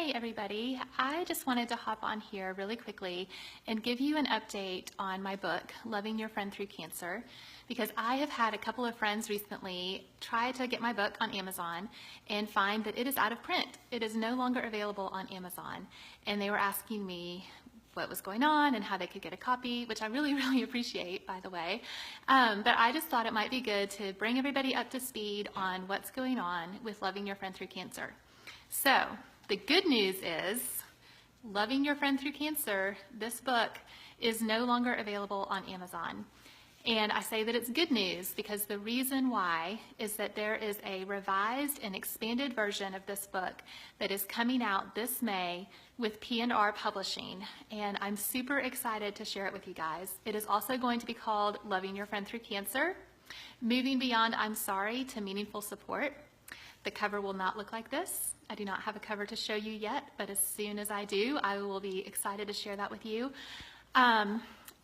Hey everybody, I just wanted to hop on here really quickly and give you an update on my book, Loving Your Friend Through Cancer, because I have had a couple of friends recently try to get my book on Amazon and find that it is out of print. It is no longer available on Amazon, and they were asking me what was going on and how they could get a copy, which I really appreciate, by the way. But I just thought it might be good to bring everybody up to speed on what's going on with Loving Your Friend Through Cancer. So, the good news is, Loving Your Friend Through Cancer, this book, is no longer available on Amazon. And I say that it's good news because the reason why is that there is a revised and expanded version of this book that is coming out this May with P&R Publishing, and I'm super excited to share it with you guys. It is also going to be called Loving Your Friend Through Cancer, Moving Beyond I'm Sorry to Meaningful Support. The cover will not look like this. I do not have a cover to show you yet, but as soon as I do, I will be excited to share that with you.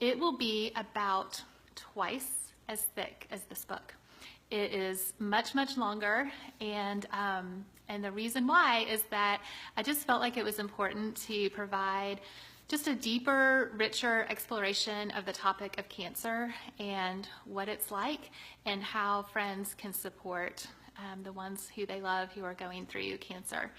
It will be about twice as thick as this book. It is much longer, and the reason why is that I just felt like it was important to provide just a deeper, richer exploration of the topic of cancer and what it's like and how friends can support the ones who they love who are going through cancer.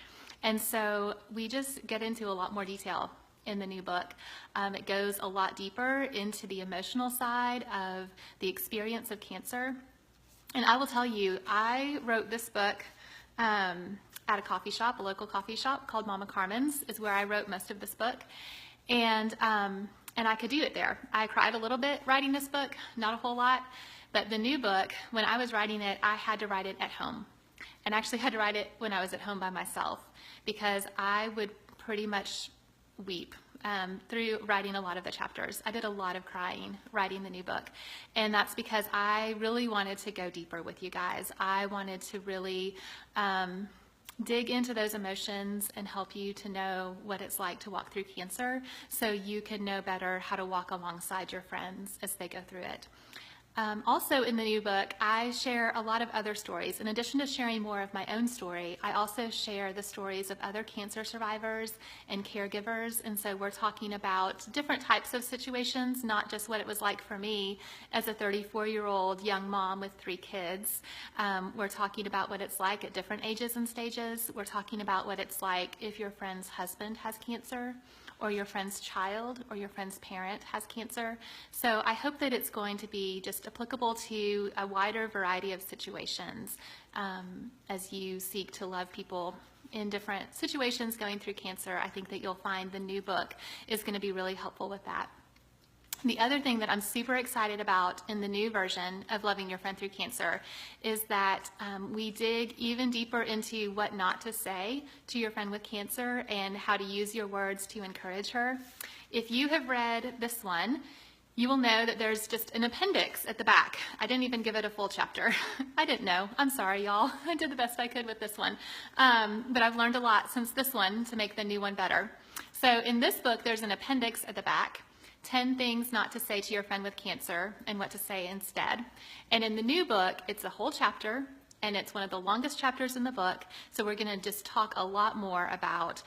And so we just get into a lot more detail in the new book. It goes a lot deeper into the emotional side of the experience of cancer. And I will tell you, I wrote this book at a coffee shop, a local coffee shop called Mama Carmen's, is where I wrote most of this book. And I could do it there. I cried a little bit writing this book, not a whole lot. But the new book, when I was writing it, I had to write it at home. And actually had to write it when I was at home by myself because I would pretty much weep through writing a lot of the chapters. I did a lot of crying writing the new book. And that's because I really wanted to go deeper with you guys. I wanted to really dig into those emotions and help you to know what it's like to walk through cancer so you can know better how to walk alongside your friends as they go through it. Also in the new book, I share a lot of other stories. In addition to sharing more of my own story, I also share the stories of other cancer survivors and caregivers. And so we're talking about different types of situations, not just what it was like for me as a 34-year-old young mom with 3 kids. We're talking about what it's like at different ages and stages. We're talking about what it's like if your friend's husband has cancer, or your friend's child or your friend's parent has cancer. So I hope that it's going to be just applicable to a wider variety of situations as you seek to love people in different situations going through cancer. I think that you'll find the new book is going to be really helpful with that. The other thing that I'm super excited about in the new version of Loving Your Friend Through Cancer is that we dig even deeper into what not to say to your friend with cancer and how to use your words to encourage her. If you have read this one, you will know that there's just an appendix at the back. I didn't even give it a full chapter. I didn't know. I'm sorry, y'all. I did the best I could with this one. But I've learned a lot since this one to make the new one better. So in this book, there's an appendix at the back. 10 things not to say to your friend with cancer and what to say instead. And in the new book, it's a whole chapter, and it's one of the longest chapters in the book. So we're going to just talk a lot more about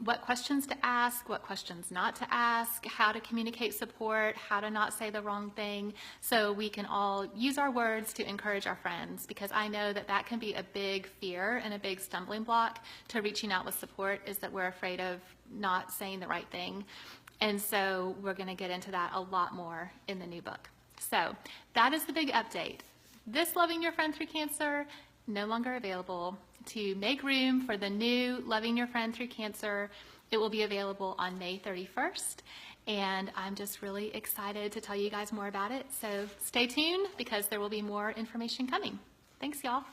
what questions to ask, what questions not to ask, how to communicate support, how to not say the wrong thing, so we can all use our words to encourage our friends, because I know that that can be a big fear and a big stumbling block to reaching out with support, is that we're afraid of not saying the right thing. And so we're going to get into that a lot more in the new book. So that is the big update. This Loving Your Friend Through Cancer, no longer available. To make room for the new Loving Your Friend Through Cancer, it will be available on May 31st. And I'm just really excited to tell you guys more about it. So stay tuned because there will be more information coming. Thanks, y'all.